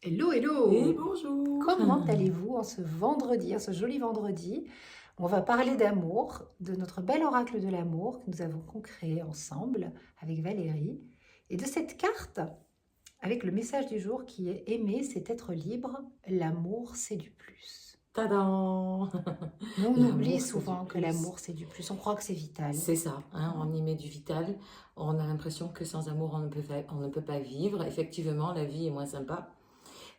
Hello, Et hello! bonjour! Comment allez-vous en ce vendredi, en ce joli vendredi? On va parler d'amour, de notre bel oracle de l'amour que nous avons co-créé ensemble avec Valérie, et de cette carte avec le message du jour qui est aimer, c'est être libre, l'amour, c'est du plus. Tadam! Mais on oublie L'amour, c'est du souvent que plus. l'amour, c'est du plus. On croit que c'est vital. C'est ça, hein, Hein. on y met du vital. On a l'impression que sans amour, on ne peut pas vivre. Effectivement, la vie est moins sympa.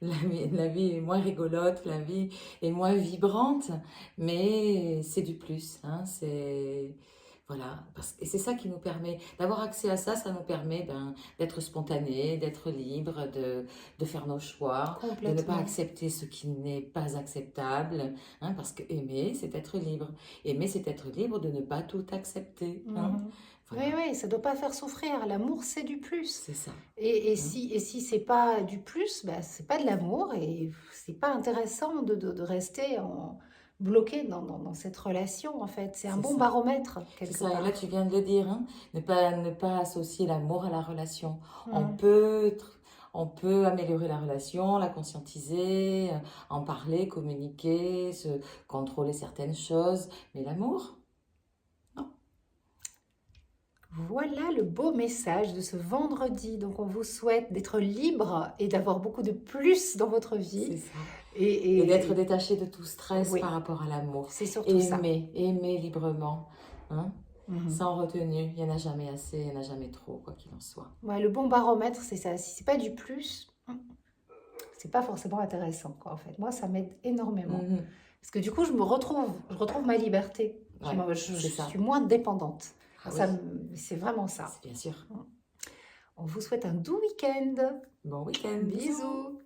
La vie est moins rigolote, la vie est moins vibrante, mais c'est du plus, hein, c'est... Voilà, et c'est ça qui nous permet d'avoir accès à ça, ça nous permet d'être spontané, d'être libre, de faire nos choix, de ne pas Complètement. accepter ce qui n'est pas acceptable, hein, parce que aimer, c'est être libre. Aimer, c'est être libre de ne pas tout accepter, hein. Mhm. Oui, Voilà, oui, ça ne doit pas faire souffrir. L'amour, c'est du plus. c'est ça, Et hein. si c'est pas du plus, bah, c'est pas de l'amour et c'est pas intéressant de rester bloqué dans cette relation, en fait. C'est un C'est bon ça. baromètre, C'est quelque ça, et là tu part. viens de le dire, hein, ne pas associer l'amour à la relation. On Mhm. peut, on peut améliorer la relation, la conscientiser, en parler, communiquer, contrôler certaines choses, mais l'amour, non. Voilà le beau message de ce vendredi. Donc, on vous souhaite d'être libre et d'avoir beaucoup de plus dans votre C'est vie. ça. Et, Et et- d'être et- détaché de tout stress par oui, rapport à l'amour. c'est surtout ça. Aimer, aimer librement, hein, Mhm. sans retenue. Il n'y en a jamais assez, il n'y en a jamais trop, quoi qu'il en soit. Ouais, le bon baromètre, c'est ça. Si c'est pas du plus, c'est pas forcément intéressant, quoi, en fait. Moi, ça m'aide énormément. Mhm. Parce que du coup, je retrouve ma liberté. Ouais, Je c'est ça. suis moins dépendante. Ah oui, C'est vraiment ça. c'est bien sûr. On vous souhaite un doux week-end. Bon week-end, bisous! Bisous.